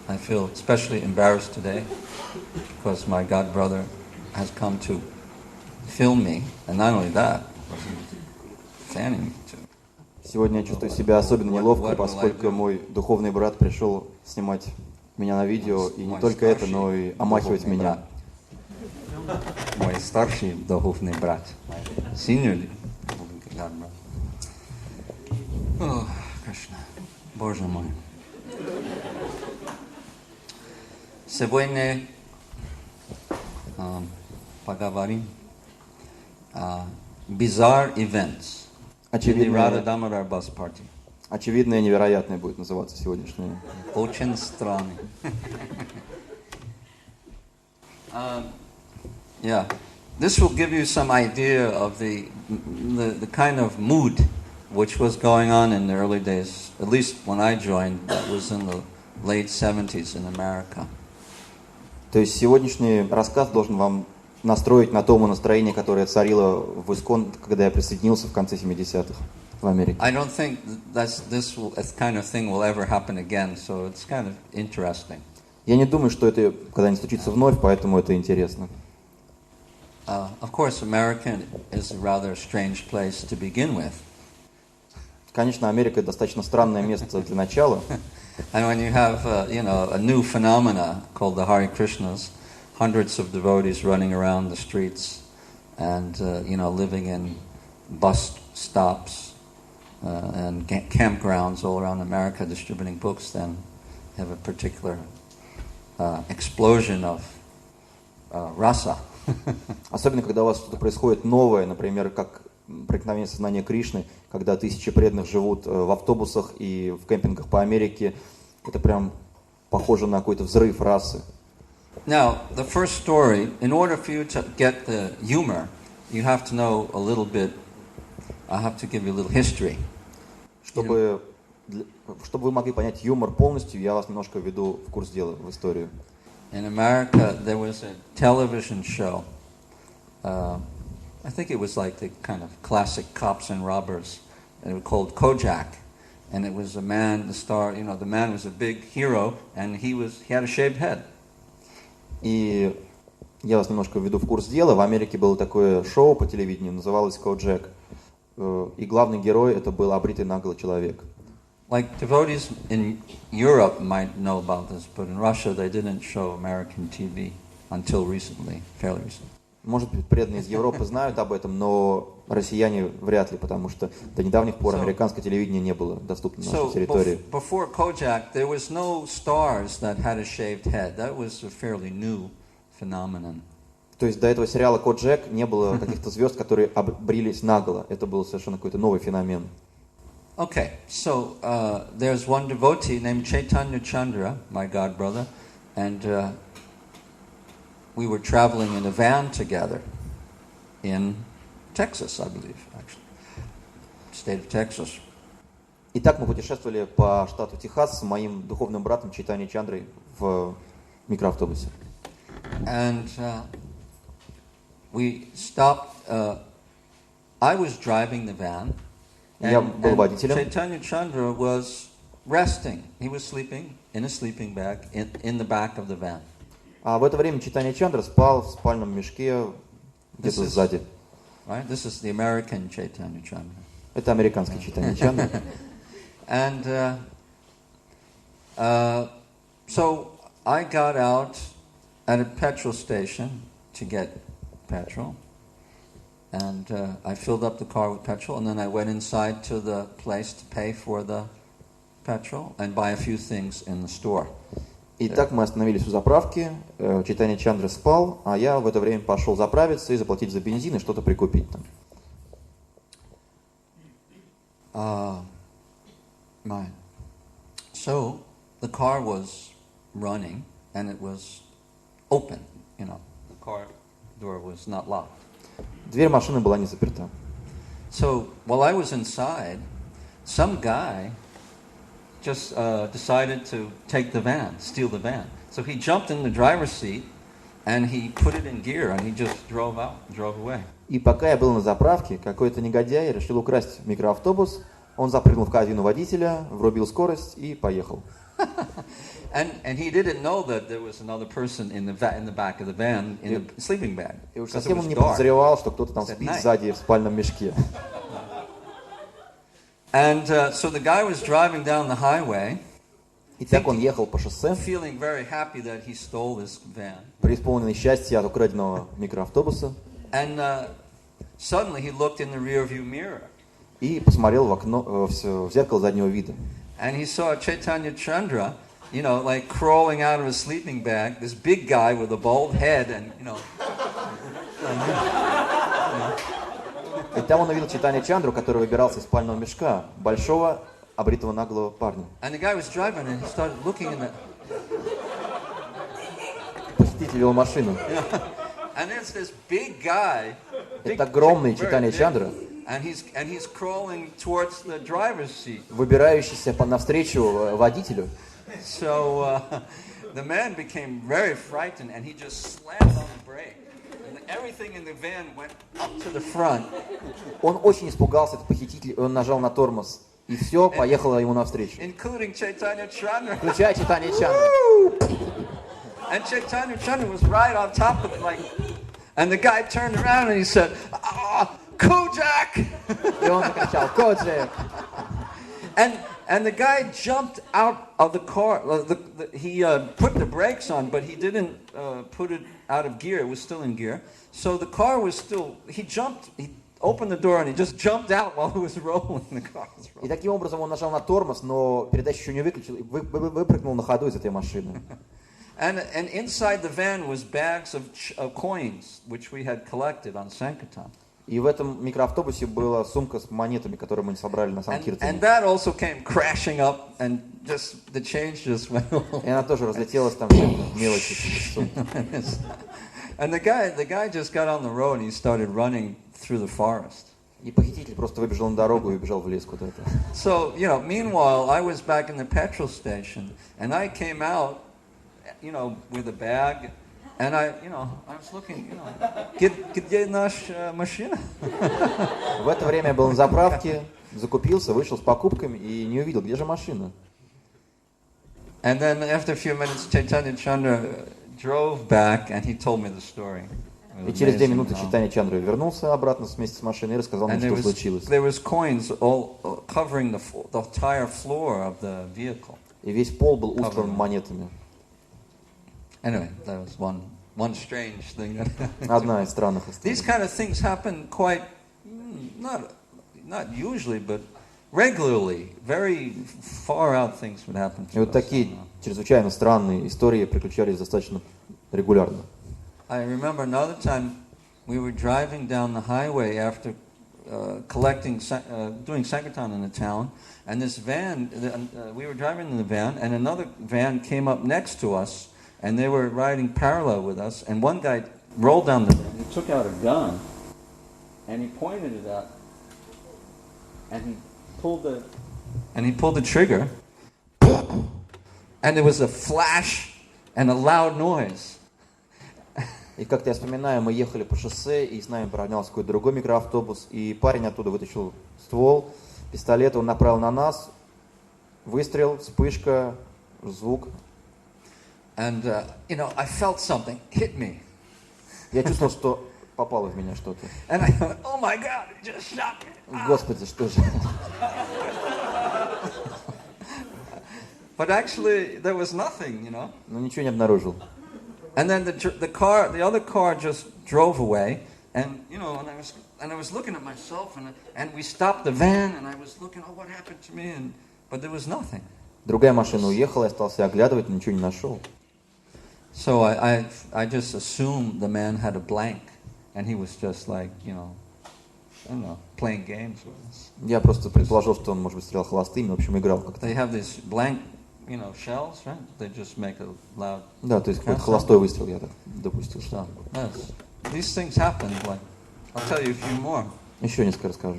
I feel especially embarrassed today because my god brother has come to film me, and not only that, fanning me too. Сегодня я чувствую себя особенно неловко, поскольку мой духовный брат пришел снимать меня на видео, и не только это, но и омахивать меня. Мой старший духовный брат, senior god brother. О, Кришна, Боже мой. Сегодня поговорим о bizarre events. Очевидное, невероятное будет называться сегодняшнее. Очень странно. Yeah, this will give you some idea of the kind of mood which was going on in the early days, at least when I joined, that was in the late 70s in America. То есть сегодняшний рассказ должен вам настроить на то настроение, которое царило в Искон, когда я присоединился в конце 70-х в Америке. I don't think this kind of thing will ever happen again, so it's kind of interesting. Я не думаю, что это когда-нибудь случится вновь, поэтому это интересно. Of course, America is a rather strange place to begin with. Конечно, Америка достаточно странное место для начала. And when you have, a new phenomena called the Hare Krishnas, hundreds of devotees running around the streets and, living in bus stops and campgrounds all around America distributing books, then have a particular explosion of rasa. Особенно, когда у вас что-то происходит новое, например, как проникновение сознания Кришны, когда тысячи преданных живут в автобусах и в кемпингах по Америке. Это прям похоже на какой-то взрыв расы. Now, the first story, in order for you to get the humor, you have to know a little bit, I have to give you a little history. Чтобы вы могли понять юмор полностью, я вас немножко введу в курс дела, в историю. In America, there was a television show. I think it was like the kind of classic cops and robbers. And it was called Kojak. And it was a man, the star, the man was a big hero, and he had a shaved head. И я вас немножко введу в курс дела. В Америке было такое шоу по телевидению, называлось Kojak. И главный герой это был обритый наголо человек. Like devotees in Europe might know about this, but in Russia they didn't show American TV until recently, fairly recently. Может быть, преданные из Европы знают об этом, но россияне вряд ли, потому что до недавних пор американское телевидение не было доступно на нашей территории. Before Kojak, there was no stars that had a shaved head. That was a fairly new phenomenon. То есть до этого сериала Kojak не было каких-то звезд, которые обрились наголо. Это был совершенно какой-то новый феномен. Okay, so there's one devotee named Chaitanya Chandra, my god brother, and we were traveling in a van together in Texas, I believe, actually, state of Texas. Итак, мы путешествовали по штату Техас с моим духовным братом Чайтаньей Чандрой в микроавтобусе. And we stopped. I was driving the van. Я был водителем. Chaitanya Chandra was resting. He was sleeping in a sleeping bag in the back of the van. А в это время Чайтанья Чандра спал в спальном мешке где-то сзади. Right? This is the American Chaitanya Chandra. Это американский Чайтанья Чандра. And so I got out at a petrol station to get petrol. And I filled up the car with petrol, and then I went inside to the place to pay for the petrol and buy a few things in the store. Итак, мы остановились у заправки, Чайтанья Чандра спал, а я в это время пошел заправиться и заплатить за бензин и что-то прикупить там. Right. So the car was running, and it was open, the car door was not locked. Дверь машины была не заперта. So while I was inside, some guy just decided to take the van, steal the van. So he jumped in the driver's seat and he put it in gear and he just drove away. И пока я был на заправке, какой-то негодяй решил украсть микроавтобус. Он запрыгнул в кабину водителя, врубил скорость и поехал. And he didn't know that there was another person in the back of the van in the sleeping bag. И уж совсем он не подозревал, что кто-то там спит сзади в спальном мешке. And so the guy was driving down the highway. Итак, он ехал по шоссе, feeling very happy that he stole this van. преисполненный счастья от украденного микроавтобуса. And suddenly he looked in the rearview mirror. И посмотрел в окно, в зеркало заднего вида. And he saw Chaitanya Chandra, you know, like crawling out of a sleeping bag. This big guy with a bald head, and you know. И там он увидел Чайтанью Чандру, который выбирался из спального мешка, большого, обритого наглого парня. And the guy was driving, and he started looking in the. Посетитель вел машину. And there's this big guy. Это огромный Чайтанья Чандра, And he's crawling towards the driver's seat. выбирающийся навстречу водителю. So the man became very frightened, and he just slammed on the brake. And everything in the van went up to the front. Он очень испугался, этот похититель, он нажал на тормоз, и все поехало ему навстречу. Including Chaitanya Chandra. Включая Чайтанью Чандру. And Chaitanya Chandra was right on top of it, like. And the guy turned around and he said, Kojak! И он закричал, Kojak! And the guy jumped out of the car. He put the brakes on, but he didn't put it out of gear. It was still in gear. So the car was still, he opened the door and he just jumped out while it was rolling. The car was rolling. И таким образом он нажал на тормоз, но передачу еще не выключил, и выпрыгнул на ходу из этой машины. And inside the van was bags of coins, which we had collected on Sankirtan. И в этом микроавтобусе была сумка с монетами, которые мы собрали на Санкиртане. And that also came crashing up, and just the change just went away. И она тоже разлетелась, там все мелочи. And the guy just got on the road and he started running through the forest. И похититель просто выбежал на дорогу и убежал в лес куда-то. So, you know, meanwhile, I was back in the petrol station, and I came out, you know, with a bag, and I was looking, где наша машина? В это время я был на заправке, закупился, вышел с покупками и не увидел, где же машина. And then after a few minutes, Chaitanya Chandra drove back, and he told me the story. И через 2 минуты Чайтанья Чандра вернулся обратно вместе с машиной и рассказал мне, что случилось. There was coins all covering the entire floor of the vehicle. И весь пол был устлан монетами. Anyway, that was one strange thing. Одна из странных историй. These kind of things happen quite not usually, but regularly. Very far out things would happen to us. И вот такие чрезвычайно странные истории приключались достаточно регулярно. I remember another time we were driving down the highway after doing Sankirtan in the town, and this van, we were driving in the van, and another van came up next to us, and they were riding parallel with us, and one guy rolled down the van, he took out a gun, and he pointed it at, and he pulled the trigger, and there was a flash and a loud noise. И как-то я вспоминаю, мы ехали по шоссе, и с нами поравнялся какой-то другой микроавтобус, и парень оттуда вытащил ствол, пистолет, он направил на нас, выстрел, вспышка, звук. And I felt something hit me. Я чувствовал, что попало в меня что-то. And I thought, oh my God, it just shot me. Господи, что же? But actually, there was nothing, Но ничего не обнаружил. And then the other car just drove away, and I was looking at myself, and we stopped the van, and I was looking, oh, what happened to me? But there was nothing. Другая машина уехала, я остался оглядывать, но ничего не нашел. So I just assumed the man had a blank, and he was just like, playing games with us. Я просто предположил, что он, может быть, стрелял холостыми, в общем, играл как-то. They have this blank, shells, right? They just make a loud. Да, то есть какой-то холостой выстрел, я так допустил, что. Yes. These things happen. Like, I'll tell you a few more. Еще несколько расскажу.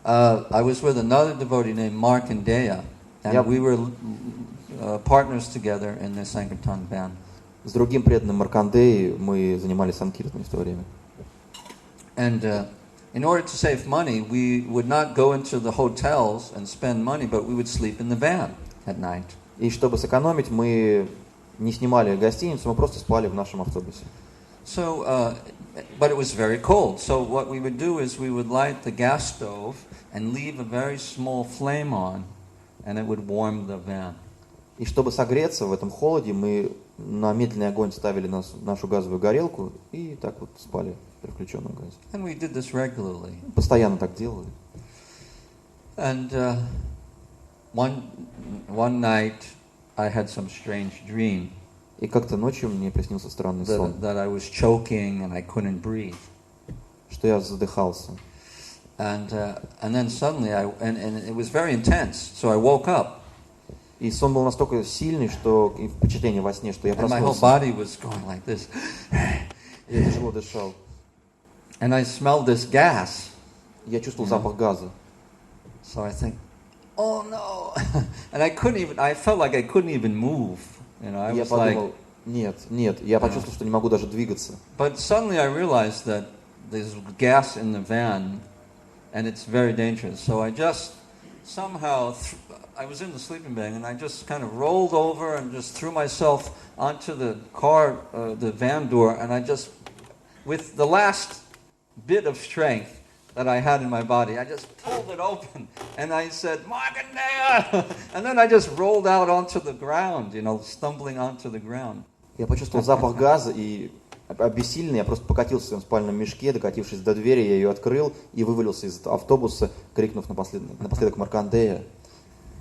I was with another devotee named Mark and Dea, and we were partners together in the Sankirtan band. С другим преданным Маркандеей мы занимались санкиртаном в то время. And in order to save money, we would not go into the hotels and spend money, but we would sleep in the van at night. И чтобы сэкономить, мы не снимали гостиницу, мы просто спали в нашем автобусе. So, but it was very cold. So what we would do is we would light the gas stove and leave a very small flame on, and it would warm the van. И чтобы согреться в этом холоде, мы на медленный огонь ставили нашу газовую горелку и так вот спали при включенном газе. And we did this regularly. Постоянно так делали. And one night I had some strange dream. И как-то ночью мне приснился странный сон, That I was choking and I couldn't breathe. что я задыхался. And then suddenly and it was very intense. So I woke up. И сон был настолько сильный, что и впечатление во сне, что я And my whole проснулся. body was going like this. Я тяжело дышал. And I smelled this gas. Я чувствовал запах газа. So I think, oh no. And I felt like I couldn't even move. You know, I Я was like, подумал, нет, я почувствовал, что не могу даже двигаться. but suddenly I realized that there's gas in the van and it's very dangerous. So I just somehow, I was in the sleeping bag and I just kind of rolled over and just threw myself onto the car, the van door, and I just, with the last bit of strength that I had in my body, I just pulled it open and I said, Markandeya! And then I just rolled out onto the ground, you know, stumbling onto the ground. Я почувствовал запах газа и обессиленный, я просто покатился в своем спальном мешке, докатившись до двери, я ее открыл и вывалился из автобуса, крикнув напоследок Маркандея.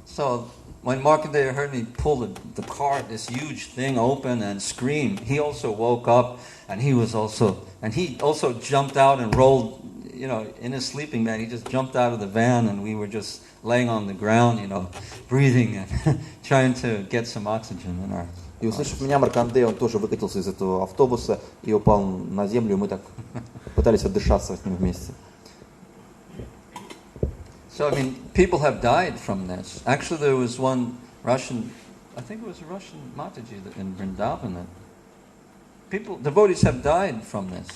So when Markandeya heard me pull the car, this huge thing open and scream, he also woke up and he also jumped out and rolled, you know, in his sleeping bag. He just jumped out of the van and we were just laying on the ground, you know, breathing and trying to get some oxygen in our. И услышав меня, Маркандея, он тоже выкатился из этого автобуса и упал на землю, и мы так пытались отдышаться с ним вместе. So, I mean, people have died from this. Actually, there was one Russian, I think it was a Russian Mataji in Vrindavan. Devotees have died from this.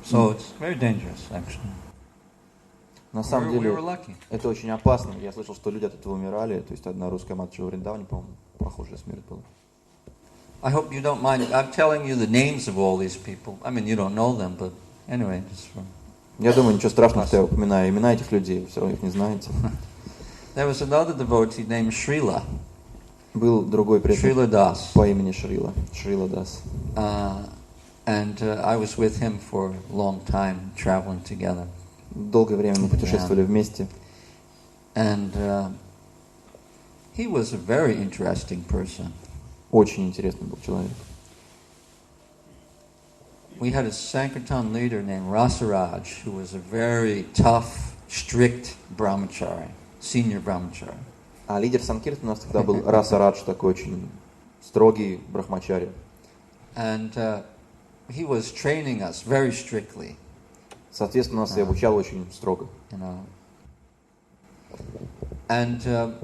So it's very dangerous, actually. На самом We деле, were lucky. это очень опасно. Я слышал, что люди от этого умирали. То есть одна русская матча в Вриндаване, по-моему, похожая смерть была. I hope you don't mind. I'm telling you the names of all these people. I mean, you don't know them, but anyway, just from. Я думаю, ничего страшного, что я упоминаю имена этих людей, все равно их не знаете. There was another devotee named Srila. Был другой преданный Srila Das. по имени Шрила Дас. And I was with him for a long time, traveling together. Долгое время мы путешествовали вместе. And he was a very interesting person. Очень интересный был человек. We had a Sankirtan leader named Rasaraj, who was a very tough, strict brahmachari, senior brahmachari. А лидер Санкиртана у нас тогда был Расарадж, такой очень строгий брахмачари. And he was training us very strictly. Соответственно, нас и обучал очень строго. You know. And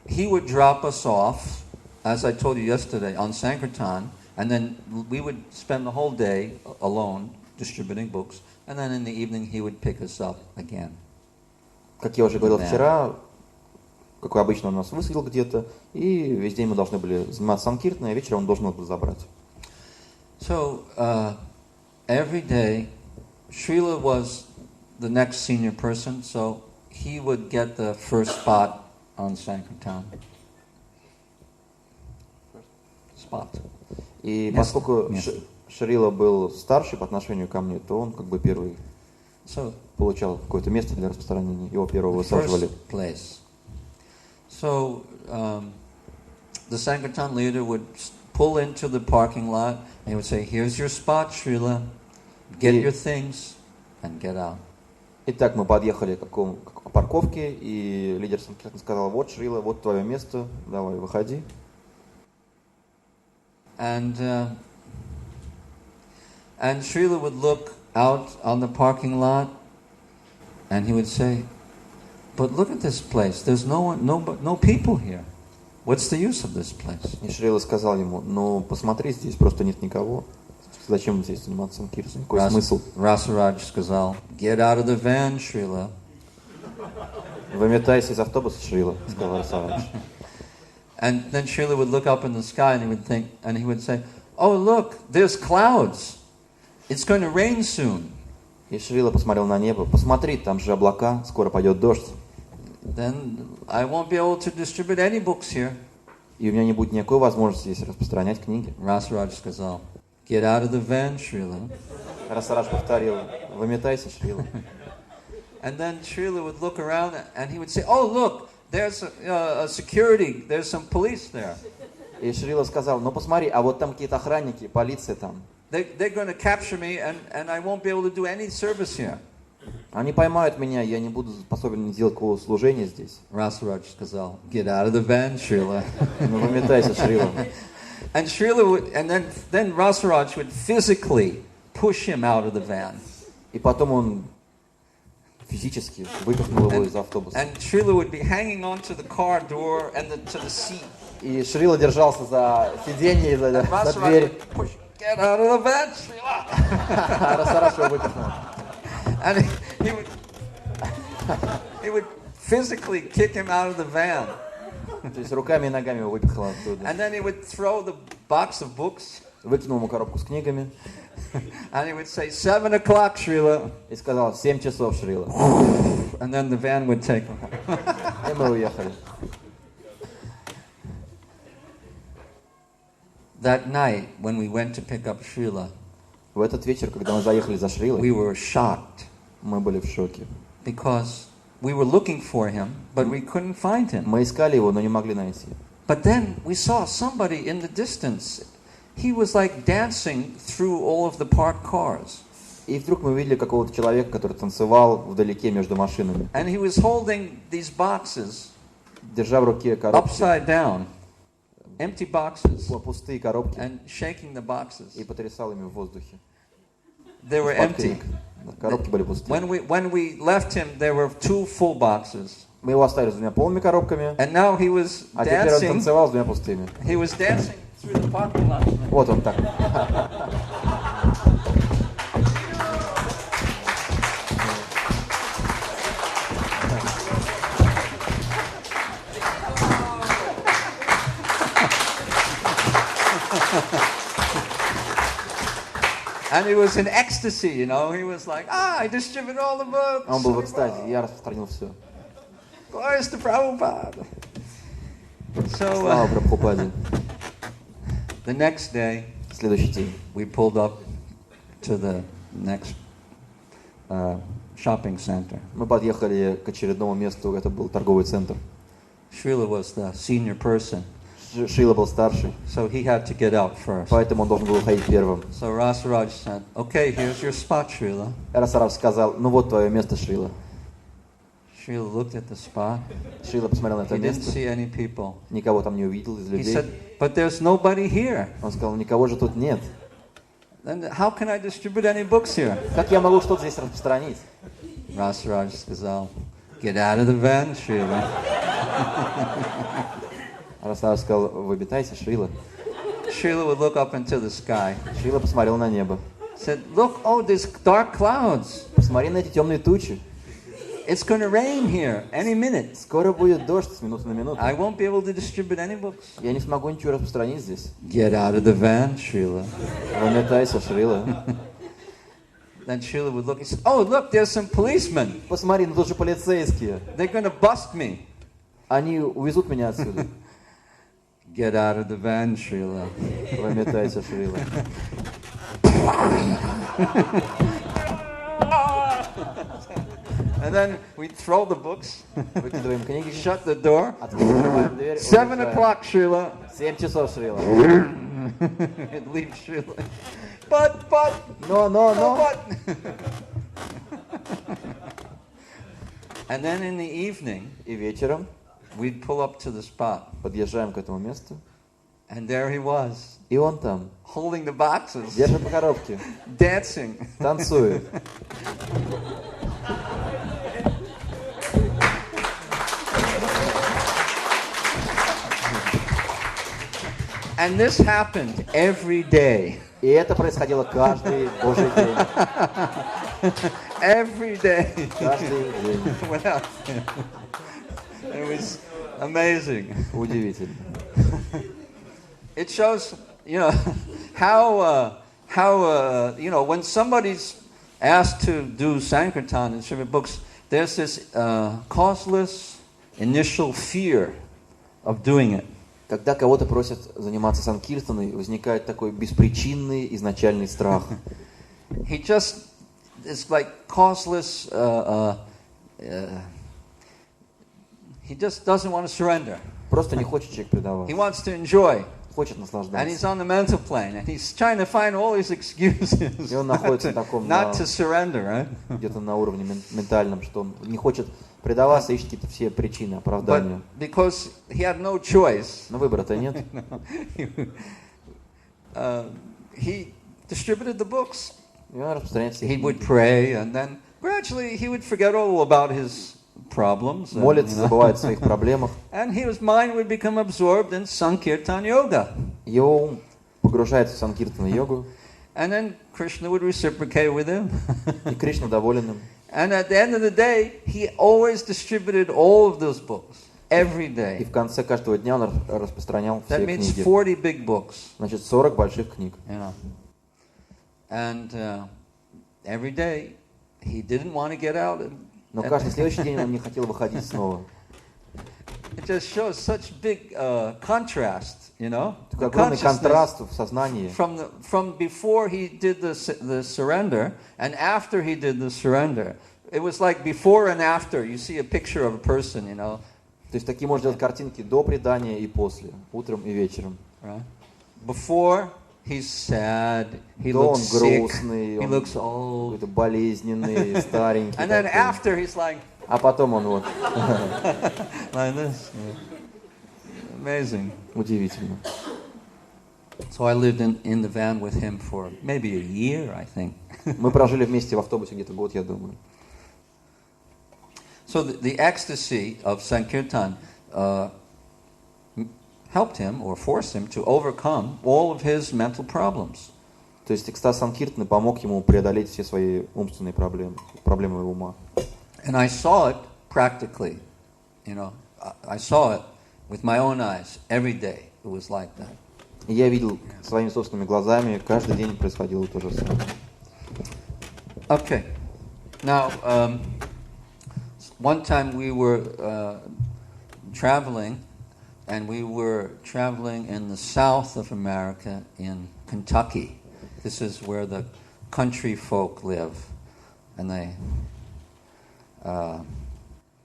he would drop us off, as I told you yesterday, on Sankirtan, and then we would spend the whole day alone distributing books, and then in the evening he would pick us up again. Как я уже говорил вчера, как обычно, он нас высадил где-то, и весь день мы должны были заниматься Санкиртаном, и вечером он должен нас был забрать. So every day, Srila was the next senior person, so he would get the first spot on Sankirtan. Spot. И поскольку Шрила был старше по отношению ко мне, то он как бы первый получал какое-то место для распространения, его первого высаживали. So the Sankirtan leader would pull into the parking lot and he would say, "Here's your spot, Srila. Get your things and get out." Итак, мы подъехали к парковке, и лидер Санкиртана сказал: "Вот, Шрила, вот твое место, давай, выходи." And Srila would look out on the parking lot, and he would say, "But look at this place. There's no people here. What's the use of this place?" И Шрила сказал ему: "Ну, посмотри, здесь просто нет никого. Зачем здесь заниматься Санкиртаном? Какой смысл?" Rasaraj сказал: "Get out of the van, Srila." Выметайся из автобуса, Шрила, сказал Расарадж. And then Srila would look up in the sky and he would say, "Oh, look, there's clouds. It's going to rain soon." И Шрила посмотрел на небо. Посмотри, там же облака, скоро пойдет дождь. Then I won't be able to distribute any books here. И у меня не будет никакой возможности здесь распространять книги. Rasaraj сказал, "Get out of the van, Srila." Расарадж повторил, выметайся, Шрила. And then Srila would look around and he would say, "Oh, look, there's a security, there's some police there." И Шрила сказал, ну посмотри, а вот там какие-то охранники, полиция там. They're going to capture me and I won't be able to do any service here. Они поймают меня, я не буду способен делать какого служения здесь. Rasaraj сказал, "Get out of the van, Srila." Ну выметайся, Шрила. And Srila would, and then Rasaraj would physically push him out of the van. И потом он физически выпихнул его из автобуса. And Srila would be hanging onto the car door and to the seat. И Шрила держался за сиденье и за дверь. Get out of the van, Srila. Расарадж его выпихнул. And he would physically kick him out of the van. То есть руками и ногами его выпихнул оттуда. And then he would throw the box of books. Выкинул ему коробку с книгами. And he would say, 7 o'clock, Srila. И сказал, 7 часов, Шрила. And then the van would take him. И мы уехали. That night, when we went to pick up Srila, В этот вечер, когда мы заехали за Шрилой, we were shocked. мы были в шоке. Because we were looking for him, but we couldn't find him. Мы искали его, но не могли найти. But then we saw somebody in the distance. He was like dancing through all of the parked cars. И вдруг мы увидели какого-то человека, который танцевал вдалеке между машинами. And he was holding these boxes Держа в руке коробки. upside down, empty boxes, Пустые коробки. and shaking the boxes. И потрясал ими в воздухе. They were empty. Коробки были пустые. When we left him, there were 2 full boxes. Мы его оставили с 2 полными коробками, And now he was а теперь он dancing. танцевал с 2 пустыми. He was dancing through the parking lot. Вот он так. And he was in ecstasy, you know. He was like, I distribute all the books. Он был в экстазе, я распространил все. Glories to Prabhupada. So, Слава Прабхупаде. the next day, Следующий день. we pulled up to the next shopping center. Мы подъехали к очередному месту, это был торговый центр. Srila was the senior person, Шрила был старший, so he had to get out first. поэтому он должен был ходить первым. So Rasaraj said, "Okay, here's your spot, Srila." Расарадж сказал, ну вот твое место, Шрила. Srila looked at the spot. Шрила посмотрел на это He didn't место, see any people. никого там не увидел из He людей. said, "But there's nobody here. Он сказал, никого же тут нет. Then how can I distribute any books here?" Как я могу что-то здесь распространить? Rasaraj сказал, "Get out of the van, Srila." Расарадж сказал, выметайся, Шрила. Srila would look up into the sky. Шрила посмотрел на небо. Said, "Look, oh, there's dark clouds. Посмотри на эти темные тучи. It's going to rain here any minute. Скоро будет дождь с минуты на минуту. I won't be able to distribute any books." Я не смогу ничего распространить здесь. Get out of the van, Srila. Выметайся, Шрила. Then Srila would look and say, "Oh, look, there's some policemen. Посмотри, ну тут же полицейские. They're going to bust me." Они увезут меня отсюда. Get out of the van, Srila. Выметайся, Шрила. And then we throw the books, Выкидываем книги. shut the door. Открываем дверь. 7 o'clock, Srila. 7 часов, Шрила. And leave Srila. But. Но. But. And then in the evening, И вечером we'd pull up to the spot. подъезжаем к этому месту. And there he was, И он там. holding the boxes, Держит по коробке. dancing. Танцует. And this happened every day. И это происходило каждый божий день. Every day. Каждый день. Without fail. It was amazing. Удивительно. It shows, how when somebody's asked to do Sankirtan and distribute books, there's this causeless initial fear of doing it. Когда кого-то просят заниматься санкиртаной, возникает такой беспричинный изначальный страх. It's like causeless. He just doesn't want to surrender. Просто не хочет человек предаваться. He wants to enjoy. Хочет наслаждаться. And he's on the mental plane, and he's trying to find all these excuses И он находится в таком, not to surrender, right? Где-то на уровне ментальном, что он не хочет предаваться, ищет какие-то все причины, оправдания. But because he had no choice, Но выбора-то нет. He distributed the books. И он распространяет все He книги. would pray, and then gradually he would forget all about his problems. Молится, забывает о своих проблемах. And his mind would become absorbed in Sankirtan yoga. Его ум погружается в санкиртана йогу. And then Krishna would reciprocate with him. И Кришна доволен им. And at the end of the day, he always distributed all of those books every day. И в конце каждого дня он распространял все That means книги. 40 big books. Значит, 40 больших книг. And every day he didn't want to get out. Но каждый следующий день он не хотел выходить снова. It just shows such big contrast, Такой огромный контраст в сознании. From before he did the surrender and after he did the surrender. It was like before and after. You see a picture of a person, То есть такие можно делать картинки до предания и после, утром и вечером. Right? Before he's sad, he он looks sick, грустный, he looks old. Какой-то болезненный, старенький. And then after he's like, а потом он вот. like this. Amazing. Удивительно. So I lived in the van with him for maybe a year, I think. Мы прожили вместе в автобусе где-то год, я думаю. So the ecstasy of Sankirtan helped him or forced him to overcome all of his mental problems. То есть экстаз санкиртаны помог ему преодолеть все свои умственные проблемы, проблемы его ума. And I saw it practically, I saw it with my own eyes every day. It was like that. И я видел своими собственными глазами, каждый день происходило то же самое. Okay. Now, one time we were traveling, and we were traveling in the south of America in Kentucky. This is where the country folk live, and they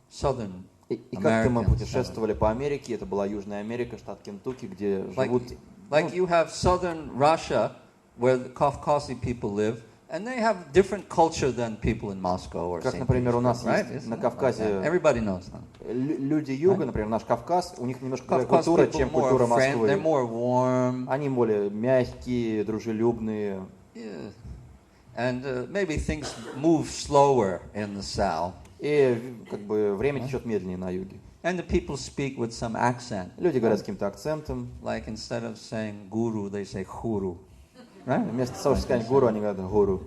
southern И как-то мы путешествовали по Америке, это была Южная Америка, штат Кентукки, где живут... Like you have southern Russia, where the Kafkasi people live, and they have different culture than people in Moscow or St. Как, например, у нас right? есть на Кавказе... Everybody knows that. Люди юга, например, наш Кавказ, у них немножко другая Kafkas культура, чем культура Москвы. They're more warm. Они более мягкие, дружелюбные. Yeah. And maybe things move slower in the south. И как бы время течет медленнее на юге. And the people speak with some accent. Люди говорят с каким-то акцентом. Like instead of saying guru, they say khuru. Right? Вместо того, чтобы сказать гуру, они говорят гуру.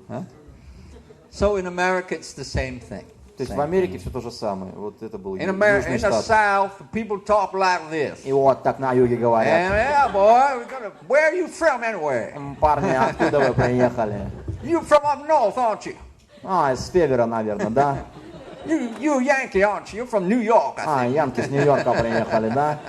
So in America it's the same thing. То есть в Америке все то же самое. Вот это был In Южный the штат. South, people talk like this. И вот так на юге And говорят. yeah, boy, where are you from anyway? Парни, откуда вы приехали? You from up north, aren't you? Из севера, наверное, да? You Yankee, aren't you? You're from New York, I think. Янки с Нью-Йорка приехали, да?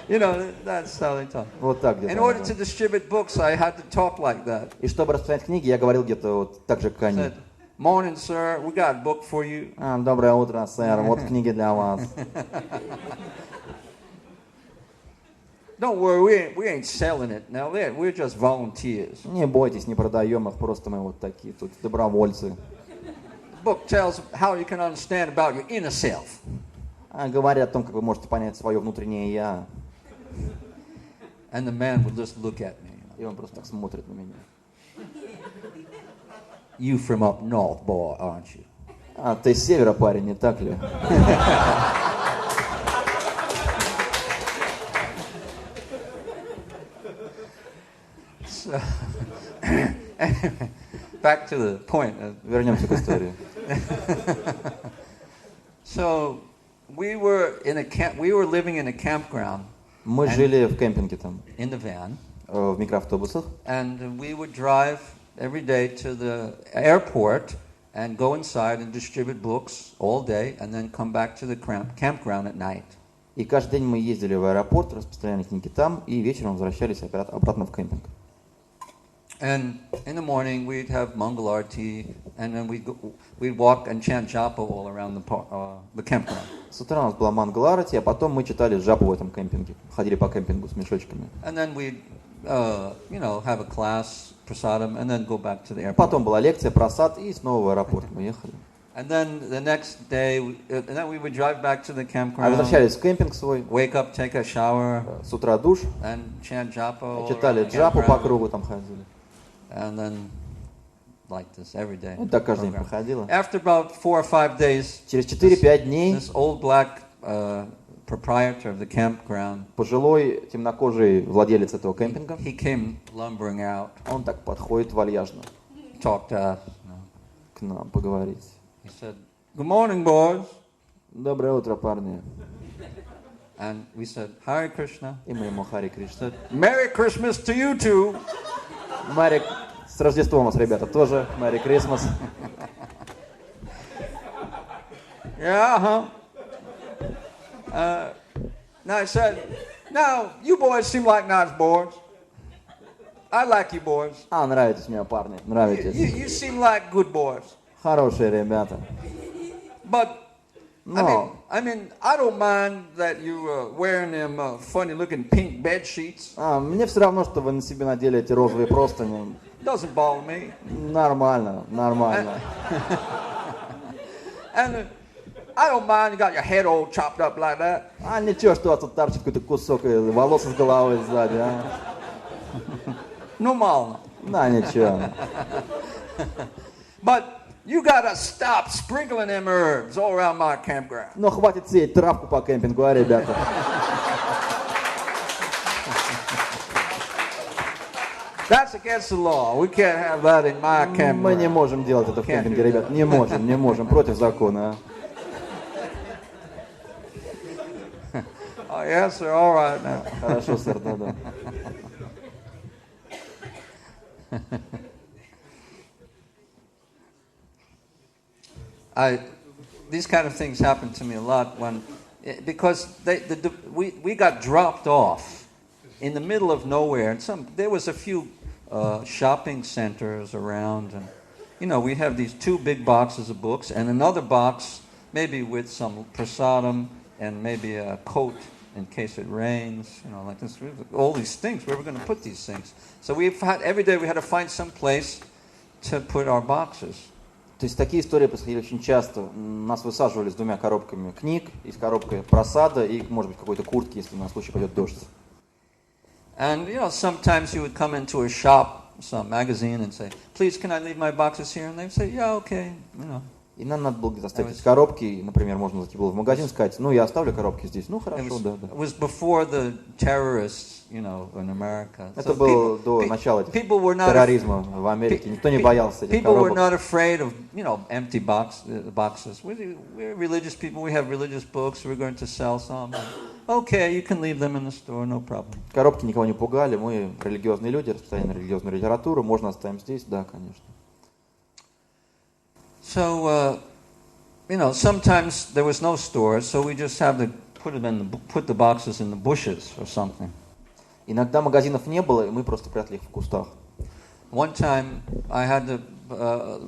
That's how they talk. Вот так где-то. In order to distribute books, I had to talk like that. И чтобы распространять книги, я говорил где-то вот так же, как они. Said, morning, sir. We got a book for you. Доброе утро, сэр. Вот книги для вас. Don't worry, we ain't selling it now. We're just volunteers. Не бойтесь, не продаем их, просто мы вот такие тут добровольцы. The book tells how you can understand about your inner self. Говорят о том, как вы можете понять свое внутреннее я. And the man would just look at me. И он просто так смотрит на меня. You from up north, boy, aren't you? Ты с севера, парень, не так ли? So, anyway, back to the point. Вернемся к истории. So we were living in a campground Мы жили в кемпинге там, in the van, в микроавтобусах. and we would drive every day to the airport and go inside and distribute books all day, and then come back to the campground at night. И каждый день мы ездили в аэропорт, распространяли книги там, и вечером возвращались обратно в кемпинг. And in the morning we'd have Mangal Arati, and then we'd walk and chant japa all around the campground. С утра у нас была Мангал-арати, а потом мы читали джапу в этом кемпинге. Ходили по кемпингу с мешочками. And then we'd, have a class, prasadam, and then go back to the airport. Потом была лекция, просад, и снова в аэропорт мы ехали. And then the next day, we would drive back to the А campground. возвращались в кемпинг свой. Wake up, take a shower. С утра душ. And chant japa. Читали джапу по кругу, там ходили. And then like this every day. Вот так каждый день проходило. After about 4 or 5 days, через 4-5 дней this old black proprietor of the campground, пожилой темнокожий владелец этого кемпинга, he came lumbering out. Он так подходит вальяжно. Talked to us. К нам поговорить. He said, "Good morning, boys." Доброе утро, парни. And we said, "Hare Krishna." И мы ему Харе Кришна. "Merry Christmas to you too." С Рождеством вас, ребята, тоже. Merry Christmas. Yeah, now I said, "Now you boys seem like nice boys. I like you boys. Нравитесь мне, парни, нравитесь. You seem like good boys. Хорошие ребята. But I mean, I don't mind that you wearing them funny-looking pink bed sheets. Мне все равно, что вы на себе надели эти розовые простыни. Doesn't bother me. Нормально. And I don't mind you got your head all chopped up like that. Ничего, что у вас тут торчит какой-то кусок волос из головы сзади, Нормально. Да, ничего. But you gotta stop sprinkling them herbs all around my campground. Но хватит сеять травку по кемпингу, ребята. That's against the law. We can't have that in my campground. Мы не можем делать это в кемпинге, ребят. Не можем. Против закона. Oh, yes, sir. All right now. Хорошо, сэр, да. These kind of things happen to me a lot because we got dropped off in the middle of nowhere, and there was a few shopping centers around, and we have these 2 big boxes of books and another box maybe with some prasadam and maybe a coat in case it rains, like this. All these things, where we're going to put these things. So every day we had to find some place to put our boxes. То есть такие истории происходили очень часто. Нас высаживали с 2 коробками книг, и с коробкой просада, и, может быть, какой-то куртки, если на случай пойдет дождь. And, sometimes you would come into a shop, some magazine, and say, "Please, can I leave my boxes here?" And they'd say, "Yeah, okay." И нам надо было где-то оставить эти коробки. И, например, можно зайти было в магазин и сказать, я оставлю коробки здесь. Хорошо, да. It was before the terrorists, in America. Это было до начала терроризма в Америке. Никто не боялся этих коробок. People were not afraid of, empty boxes. We're religious people. We have religious books. We're going to sell some. Okay, you can leave them in the store, no problem. Коробки никого не пугали. Мы религиозные люди, распространяем религиозную литературу. Можно оставим здесь? Да, конечно. So, sometimes there was no stores, so we just have to put the boxes in the bushes or something. Иногда магазинов не было, и мы просто прятали их в кустах. One time, I had the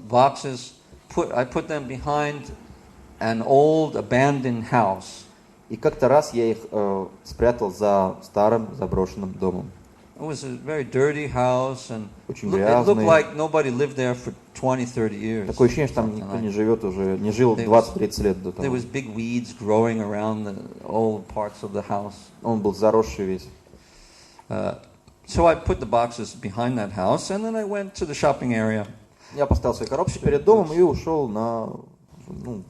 boxes I put them behind an old abandoned house. И как-то раз я их спрятал за старым заброшенным домом. It was a very dirty house, and Очень it looked грязный. like nobody lived there for 20-30 years. Такое ощущение, что там никто не живет уже, не жил 20-30 лет до There того. was big weeds growing around all parts of the house. Он был заросший весь. So I put the boxes behind that house, and then I went to the shopping area. Я поставил свои коробки перед домом и ушел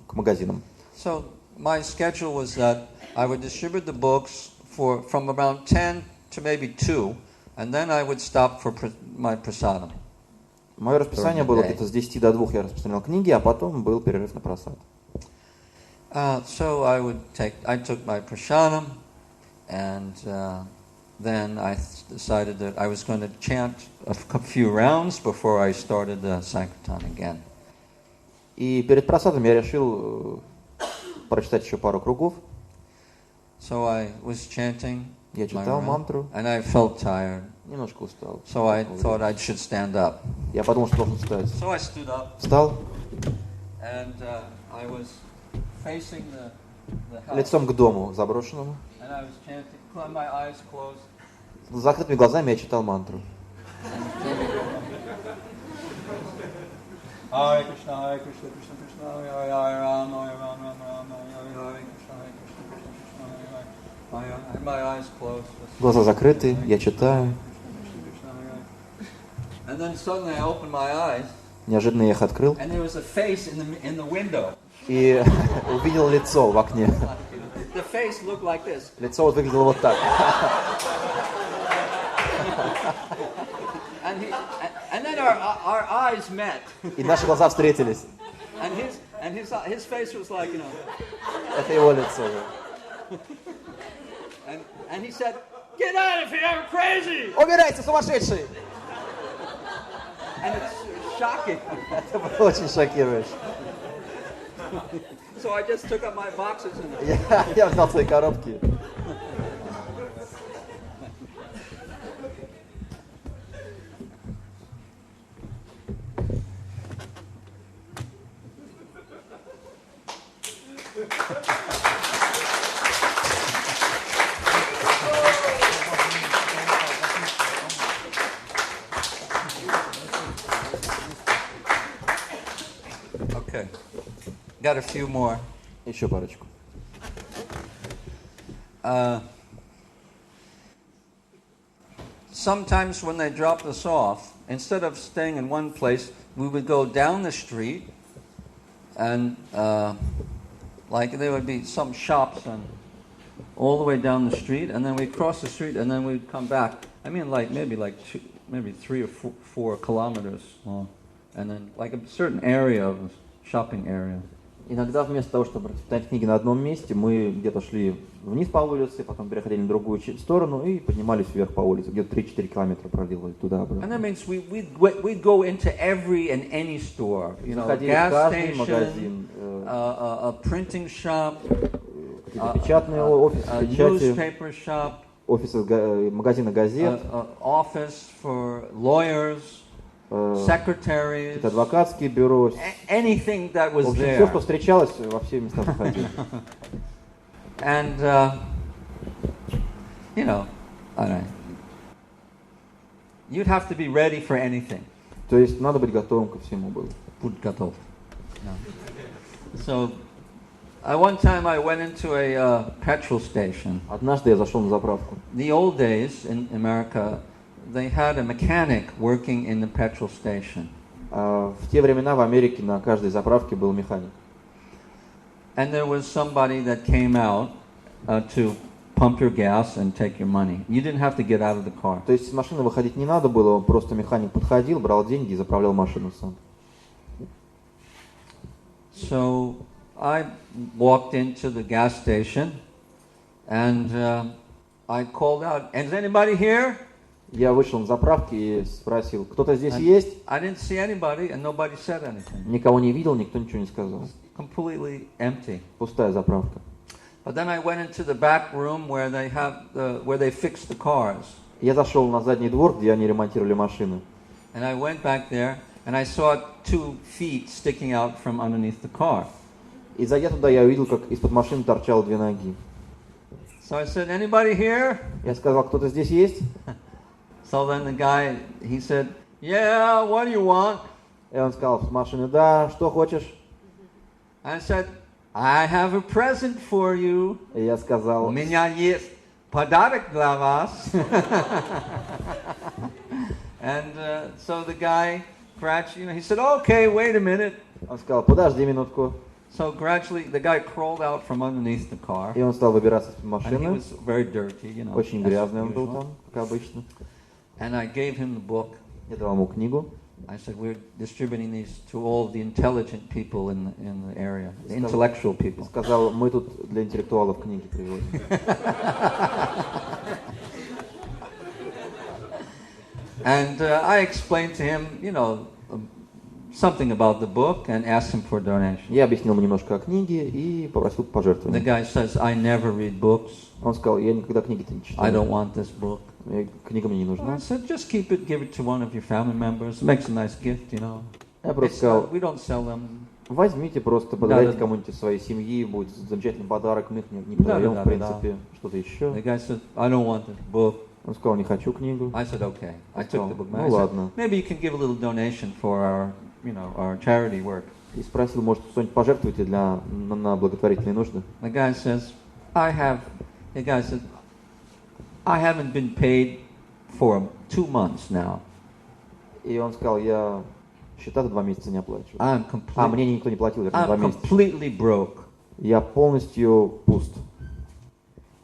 к магазинам. So my schedule was that I would distribute the books from around 10 to maybe 2, and then I would stop for my prasadam. Мое расписание было где-то с 10 до 2 я распространял книги, а потом был перерыв на просад. So I took my prasadam, And then I decided that I was going to chant a few rounds before I started the Sankirtan again. И перед просадом я решил прочитать еще пару кругов. So I was chanting. Я читал мантру. And I felt tired. Немножко устал. So I thought I should stand up. Я подумал, что должен встать. So I stood up. Встал. And I was facing the house. Лицом к дому заброшенному. And I was chanting. My eyes closed. С закрытыми глазами я читал мантру. Hare Krishna, Hare Krishna, Krishna Krishna, Hare Hare, Rama, Hare Rama, Rama, Hare Krishna, Hare Krishna, Krishna Krishna, Hare Hare. My eyes closed. Глаза закрыты, я читаю. And then suddenly I opened my eyes. Неожиданно я их открыл. And there was a face in the window. И увидел лицо в окне. The face looked like this. Лицо вот выглядело вот так. And then our eyes met. И наши глаза встретились. And his face was like, you know. Это его лицо. And he said, "Get out of here, I'm crazy!" Убирайся, сумасшедший! And it's shocking. Это было очень шокирующе. So I just took up my boxes and... Я взял свои коробки. Okay. Got a few more. Еще парочку. Sometimes when they dropped us off, instead of staying in one place, we would go down the street, and like there would be some shops and all the way down the street, and then we'd cross the street, and then we'd come back. I mean, maybe 3 or 4 kilometers long, and then like a certain area of shopping area. Иногда вместо того, чтобы читать книги на одном месте, мы где-то шли вниз по улице, потом переходили на другую сторону и поднимались вверх по улице. Где-то 3-4 километра проделали туда-обратно. And that means we'd go into every and any store, you know, gas station, a printing shop, печатные офисы, newspaper shop, офисы магазина газет, office for lawyers, secretaries, адвокатские бюро, anything that was there. Все, что встречалось, во все места заходили. And you know, I don't know. You'd have to be ready for anything. То есть надо быть готовым ко всему было. Будь готов. So, one time I went into a petrol station. Однажды я зашел на заправку. The old days in America, they had a mechanic working in the petrol station. В те времена в Америке на каждой заправке был механик. And there was somebody that came out to pump your gas and take your money. You didn't have to get out of the car. То есть из машины выходить не надо было, просто механик подходил, брал деньги и заправлял машину сам. So I walked into the gas station and I called out, "Is anybody here?" Я вышел на заправке и спросил, кто-то здесь есть? I didn't see anybody and nobody said anything. Никого не видел, никто ничего не сказал. Completely empty. Пустая заправка. But then I went into the back room where they fixed the cars. Я зашел на задний двор, где они ремонтировали машины. And I went back there and I saw 2 feet sticking out from underneath the car. И зайдя туда, я увидел, как из-под машины торчало 2 ноги. So I said, "Anybody here?" Я сказал, кто-то здесь есть? So then the guy, he said, "Yeah, what do you want?" И он сказал с машины, да, что хочешь? I said, "I have a present for you." И я сказал, У меня есть подарок для вас. And so the guy gradually, he said, "Okay, wait a minute." он сказал, подожди минутку. So gradually, the guy crawled out from underneath the car. И он стал выбираться из And he машины. was very dirty, you know. Очень as грязный он был usual. там, как обычно. And I gave him the book. Я дал ему книгу. I said, we're distributing these to all the intelligent people in the area, the intellectual people. Сказал, мы тут для интеллектуалов книги приводим. And I explained to him, something about the book and asked him for a donation. Я объяснил ему немножко о книге и попросил пожертвования. The guy says, I never read books. Он сказал, я никогда книги-то не читал. I don't want this book. Книга мне не нужна. I said, just keep it, give it to one of your family members. It makes a nice gift, Я просто сказал, we don't sell them. Возьмите просто, подарите кому-нибудь из своей семьи, будет замечательный подарок, мы их не продаем, в принципе, что-то еще. The guy said, I don't want this book. Он сказал, не хочу книгу. I said, okay. I took the book. Ну ладно. Maybe you can give a little donation for our charity work. И спросил, может, что-нибудь пожертвуете на благотворительные нужды? The guy says, I haven't been paid for 2 months now. И он сказал, я счета-то 2 месяца не оплачиваю. Мне никто не платил, вернее, 2 месяца. I'm completely broke. Я полностью пуст.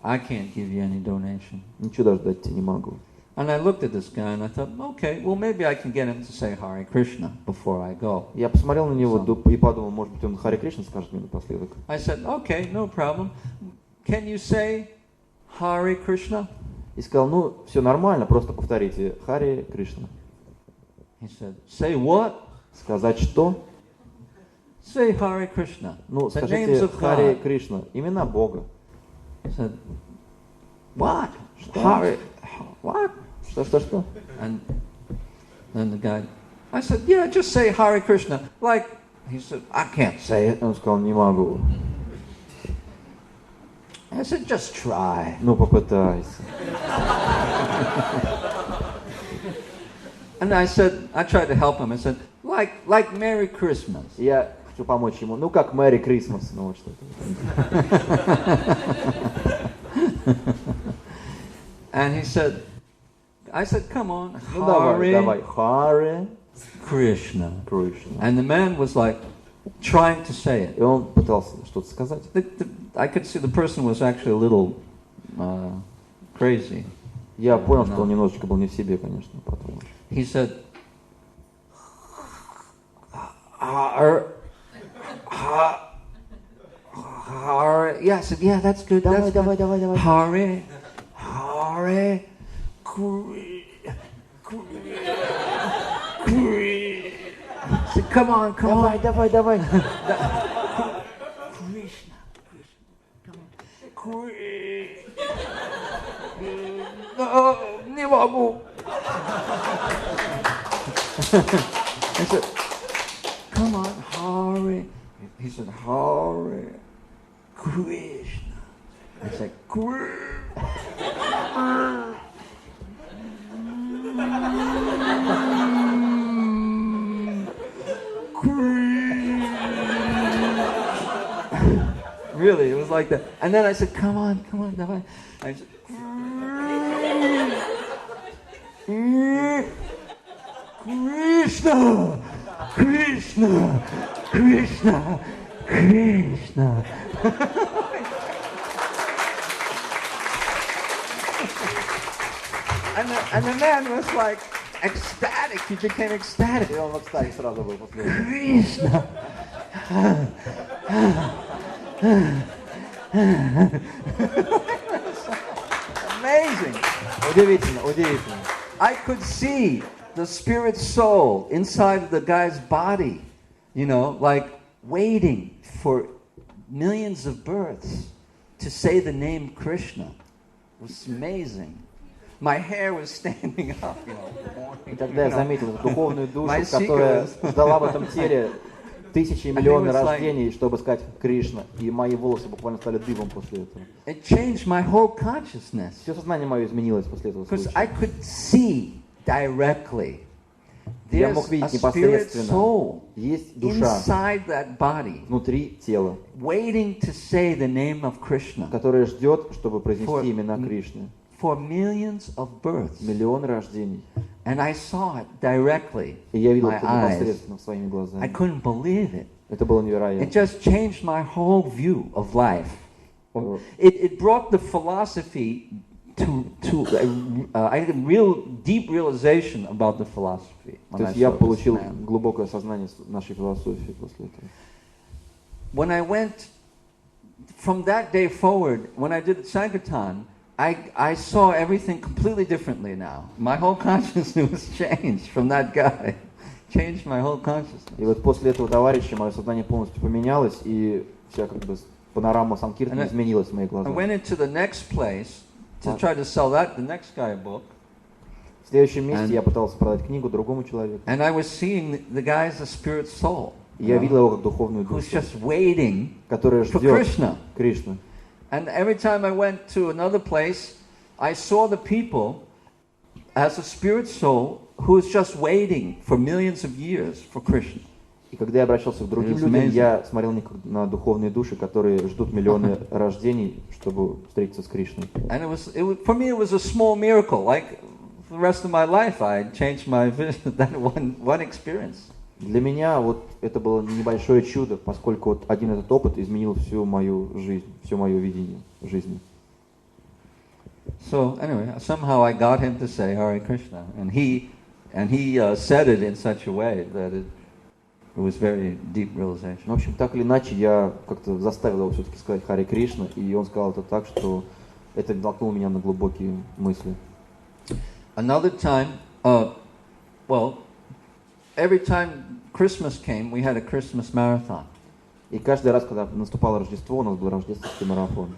I can't give you any donation. Ничего даже дать тебе не могу. And I looked at this guy and I thought, okay, well maybe I can get him to say Hare Krishna before I go. Я посмотрел на него и подумал, может быть, он Харе Кришна скажет мне напоследок. I said, okay, no problem. Can you say Hare Krishna? И сказал, все нормально, просто повторите Харе Кришна. He said, say what? Сказать что? Say Hare Krishna. Скажите Харе Кришна, имена Бога. He said, what? Что? What? Что? And then the guy, I said, yeah, just say Hare Krishna. Like, he said, I can't say it. Он сказал, не могу. I said, just try. Попытайся. And I tried to help him. I said, like Merry Christmas. Я хочу помочь ему. Как Merry Christmas. Вот что-то. And I said, come on, давай. Hare Krishna. Krishna. And the man was like trying to say it. И он пытался что-то сказать. I could see the person was actually a little crazy. Я понял, что он немножечко был не в себе, конечно, потом. He said, yeah, I said, yeah, that's good. Давай. Hare said, come on. Давай. Krishna. Come on. Не могу. I said, come on, Hare. He said, Hare Krishna. I said, Really, it was like that. And then I said, come on, давай. I said, Krishna. And the man was like ecstatic. He became ecstatic. И он в экстазе сразу был после этого. Krishna. Amazing. Удивительно. I could see the spirit soul inside the guy's body, like waiting for millions of births to say the name Krishna. It was amazing. My hair was standing up, И тогда я заметил духовную душу, которая ждала в этом теле тысячи и миллионы рождений, чтобы сказать Кришна. И мои волосы буквально стали дыбом после этого. It changed my whole consciousness. Все сознание мое изменилось после этого случая. Because I could see directly. Я мог видеть непосредственно. Есть душа inside that body, внутри тела, waiting to say the name of Krishna, которая ждет, чтобы произнести имена Кришны. For millions of births. Миллион рождений. And I saw it directly. И я видел это непосредственно своими глазами. I couldn't believe it. Это было невероятно. It just changed my whole view of life. It brought the philosophy to to I had a real deep realization about the philosophy. То есть я получил глубокое осознание нашей философии после этого. When I went from that day forward, when I did Sankirtan, I saw everything completely differently now. My whole consciousness was changed from that guy. Changed my whole consciousness. И вот после этого товарища мое сознание полностью поменялось, и вся как бы панорама Санкиртана изменилась в моих глазах. I went into the next place to try to sell the next guy a book. В следующем месте я пытался продать книгу другому человеку. And I was seeing the guy as a spirit soul. Я видел его как духовную душу, которая ждет Кришну. And every time I went to another place, I saw the people as a spirit soul who is just waiting for millions of years for Krishna. И когда я обращался к другим людям, я смотрел на духовные души, которые ждут миллионы рождений, чтобы встретиться с Кришной. And for me it was a small miracle. Like the rest of my life, I changed my vision. That one experience. Для меня вот это было небольшое чудо, поскольку вот один этот опыт изменил всю мою жизнь, все мое видение жизни. So anyway, somehow I got him to say Hare Krishna, and he said it in such a way that it was very deep realization. В общем, так или иначе, я как-то заставил его все-таки сказать Харе Кришна, и он сказал это так, что это натолкнуло меня на глубокие мысли. Another time, every time Christmas came, we had a Christmas marathon. И каждый раз, когда наступало Рождество, у нас был рождественский марафон.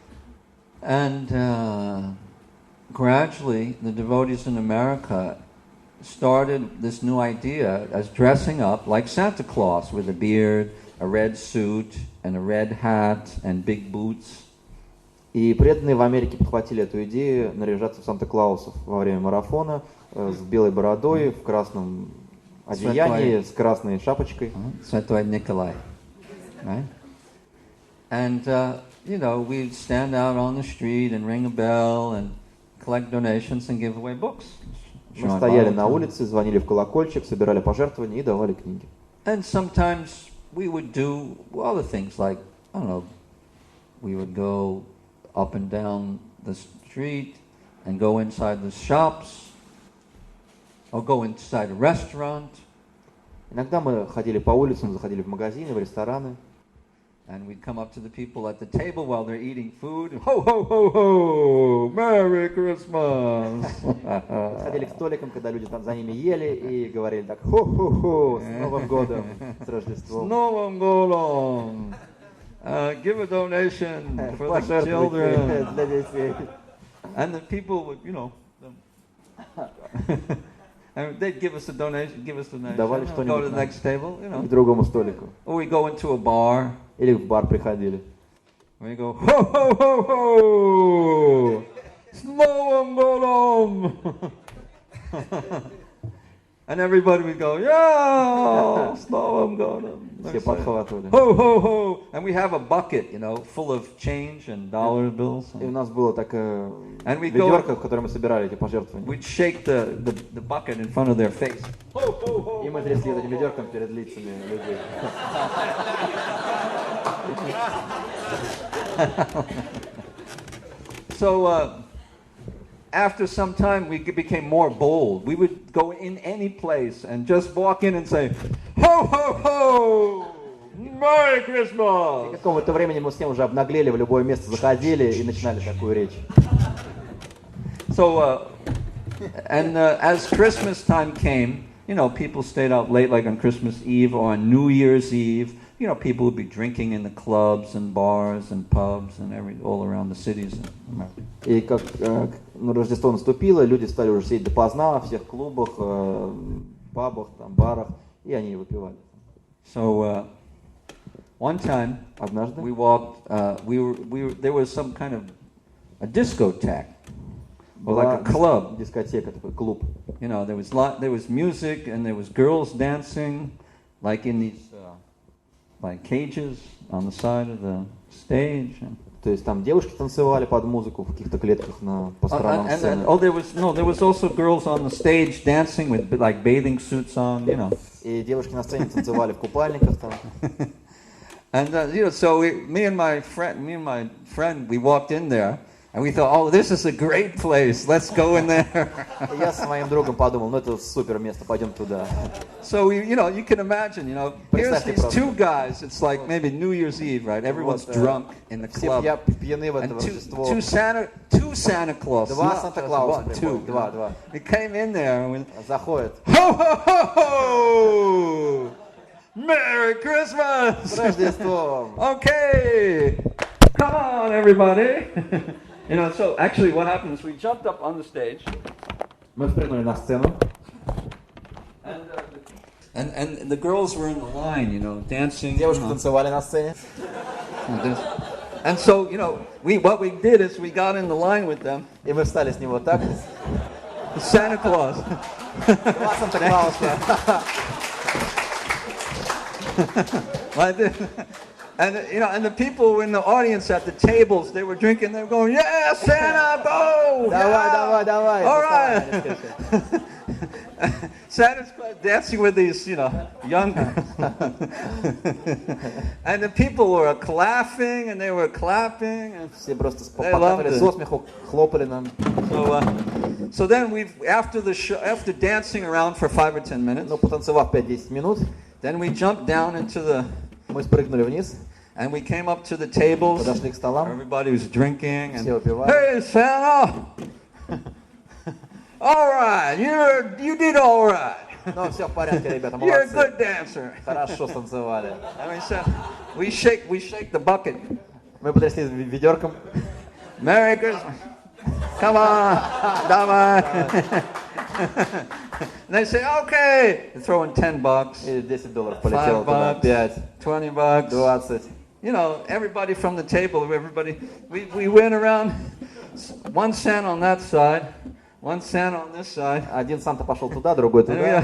And gradually, the devotees in America started this new idea as dressing up like Santa Claus with a beard, a red suit, and a red hat, and big boots. И преданные в Америке подхватили эту идею наряжаться в Санта-Клаусов во время марафона с белой бородой, в красном одеянии, с красной шапочкой. Святой Николай. Right? And, we'd stand out on the street and ring a bell and collect donations and give away books. Мы стояли на улице, звонили в колокольчик, собирали пожертвования и давали книги. And sometimes we would do other things like, I don't know, we would go up and down the street and go inside the shops or go inside a restaurant. Иногда мы ходили по улицам, заходили в магазины, в рестораны. And we'd come up to the people at the table while they're eating food. Ho, ho, ho, ho! Merry Christmas! Подходили к столикам, когда люди там за ними ели и говорили так: хо-хо-хо, с Новым годом, с Рождеством. С Новым годом! Give a donation for the children. Для детей. And the people would, and they'd give us a donation, Давали go to the next table, к другому столику. Or we go into a bar. Или в бар приходили. We go, ho, ho, ho, ho! С Новым годом! And everybody would go, yeah, с Новым годом! Все подхватывали. Ho, ho, ho! And we have a bucket, full of change and dollar bills. И у нас была такая ведерко, в которой мы собирали эти пожертвования. We'd shake the bucket in front of their face. Ho, ho, ho! И мы трясли этим ведерком перед лицами людей. So after some time we became more bold. We would go in any place and just walk in and say, ho, ho, ho! Merry Christmas! И к какому-то времени мы с ним уже обнаглели, в любое место заходили и начинали такую речь. So, as Christmas time came, people stayed out late, like on Christmas Eve or on New Year's Eve. People would be drinking in the clubs and bars and pubs and all around the cities. И как Рождество наступило, люди стали уже сидеть допоздна в всех клубах, пабах, барах, и они выпивали. So one time, однажды, we walked. There was some kind of a discotheque, or like a club. Дискотека, такой клуб. There was music and there was girls dancing, like in these. Like cages on the side of the stage. То есть там девушки танцевали под музыку в каких-то клетках по сторонам сцены. There was also girls on the stage dancing with like bathing suits on, И девушки на сцене танцевали в купальниках там. And so me and my friend, we walked in there, And we thought, oh, this is a great place. Let's go in there. И я со моим другом подумал, ну это супер место, пойдем туда. So we, you can imagine, here's Представьте these просто. two guys. It's like maybe New Year's Eve, right? Everyone's drunk in the Все club. пьяны в это And Рождество. two Santa Claus. Два not Санта-Клауса just one, two. приходят. Два. We came in there and we, Заходят. ho ho ho ho! Merry Christmas! С Рождеством! Okay, come on, everybody. So actually, what happened is we jumped up on the stage. Мы спрыгнули на сцену. And the girls were in the line, dancing. Девушки танцевали на сцене. And so, what we did is we got in the line with them. И мы встали с него так. Santa Claus. Два Санта-Клауса. Like this. And the people in the audience at the tables, they were drinking, they were going, yeah, Santa, go! Давай. All right. Santa's dancing with these, young girls. And the people were laughing, and they were clapping. And все просто they loved покатали it. со смеху, хлопали нам. So then after the show, after dancing around for 5 or 10 minutes, Но потанцевав 5-10 минут, then we jumped down into the, мы спрыгнули вниз, and we came up to the tables. подошли к столам. Everybody was drinking, and Все выпивали. hey, Santa! All right, you did all right. Ну, все в порядке, ребята, You're a молодцы. good dancer. Хорошо станцевали. And we said, we shake the bucket. Мы потрясли ведерком. Merry Christmas. Come on, давай. And they say, okay. They throw in $10. И $10 полетело туда. $5, 5, $20. 20. Everybody from the table, we went around, 1 cent on that side, 1 cent on this side. Один Санта пошел туда, другой туда.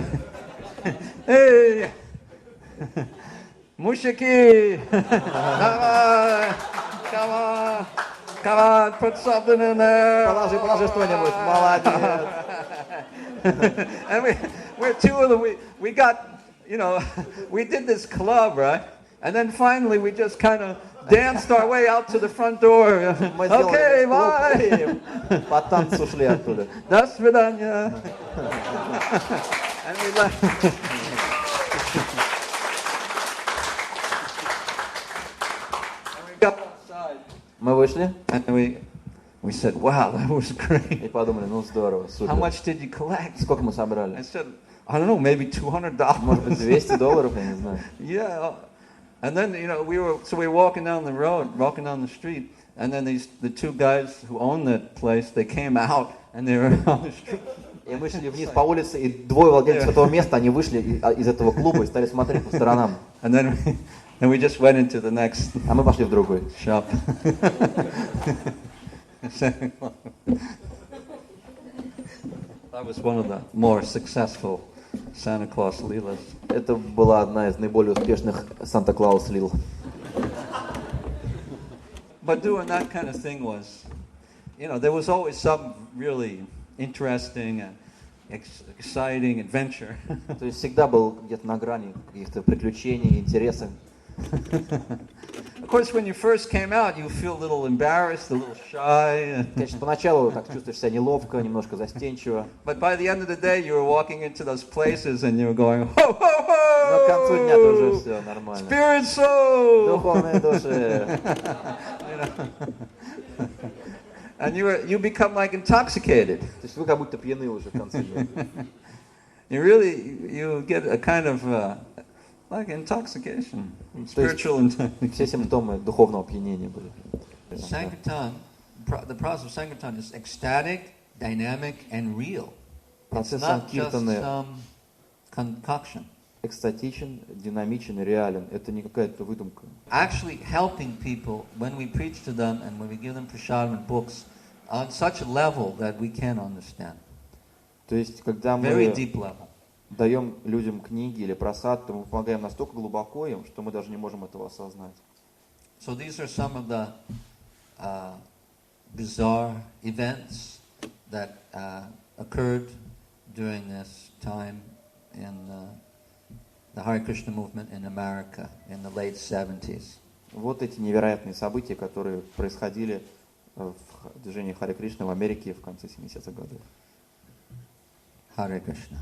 Hey, мужики, давай, come on, put something in there. Положи что-нибудь, молодец. And we're two of them. We got, we did this club, right? And then finally we just kind of danced our way out to the front door. Okay, bye. По танцу ушли оттуда. До свидания. And we left. And we got outside. Мы вышли And we said, wow, that was great. и подумали, ну здорово, How супер. much did you collect? Сколько мы I собрали? said, I don't know, maybe $200. Может быть, $200, я не знаю. Yeah. And then, we were walking down the road, walking down the street, and then the two guys who owned that place, they came out, and they were on the street. И мы шли вниз по улице, и двое владельцев этого места, они вышли из этого клуба и стали смотреть по сторонам. And then we just went into the next А мы пошли в другой. shop. That was one of the more successful Santa Claus Leelas. Это была одна из наиболее успешных Санта-Клаус Лил. But doing that kind of thing was, there was always some really interesting and exciting adventure. То есть всегда был где-то на грани каких-то приключений, интересов. Of course, when you first came out, you feel a little embarrassed, a little shy. Конечно, поначалу так чувствуешь себя неловко, немножко застенчиво. But by the end of the day, you were walking into those places and you were going, ho, ho, ho! Но к концу дня тоже все нормально. Spirit soul! Духовные души. And you become like intoxicated. То есть вы как будто пьяны уже к концу дня. You get a kind of like intoxication, spiritual intoxication. Все симптомы духовного опьянения были. Sankirtan, the process of Sankirtan is ecstatic, dynamic, and real. It's Процесс not just Санкиртаны some concoction. экстатичен, динамичен и реален. Это не какая-то выдумка. Actually helping people when we preach to them and when we give them prasadam and books on such a level that we can understand. То есть, когда Very мы deep level. даем людям книги или просад, то мы помогаем настолько глубоко им, что мы даже не можем этого осознать. So these are some of the bizarre events that occurred during this time in the Hare Krishna movement in America in the late 70s. Вот эти невероятные события, которые происходили в движении Харе Кришны в Америке в конце 70-х годов. Hare Krishna.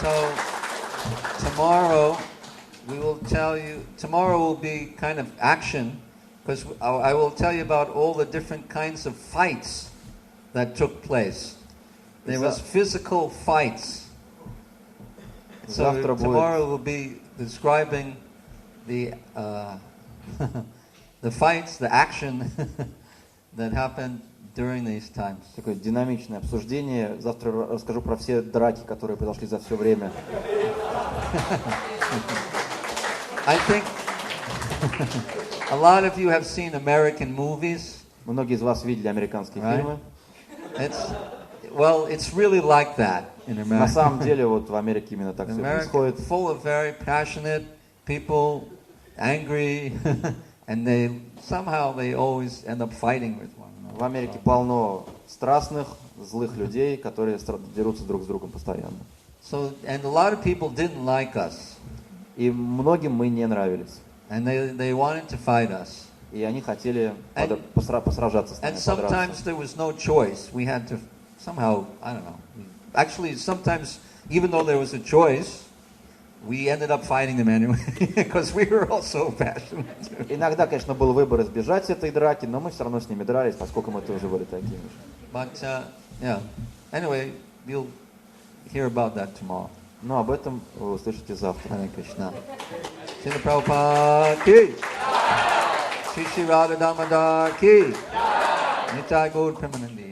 So tomorrow we will tell you, tomorrow will be kind of action, because I will tell you about all the different kinds of fights that took place. There was physical fights. So tomorrow will be describing the the fights, the action that happened during these times. Такое динамичное обсуждение. Завтра расскажу про все драки, которые произошли за все время. I think a lot of you have seen American movies. Многие из вас видели американские фильмы. It's really like that in America. На самом деле, вот в Америке именно так все происходит. Full of very passionate people, angry, and they always end up fighting with one another. В Америке полно страстных, злых людей, которые дерутся друг с другом постоянно. And a lot of people didn't like us. И многим мы не нравились. And they wanted to fight us. И они хотели посражаться с нами. And sometimes there was no choice. We had to somehow, I don't know. Actually, sometimes, even though there was a choice, we ended up fighting them anyway, because we were all so passionate. Иногда, конечно, был выбор избежать этой драки, но мы все равно с ними дрались, поскольку мы тоже были такими же. But, yeah. Anyway, you'll hear about that tomorrow. Но об этом вы услышите завтра. Hare Krishna. Srila Prabhupada ki. Shri Shri Radha Damodar ki. Nitai Gaur Premanandi.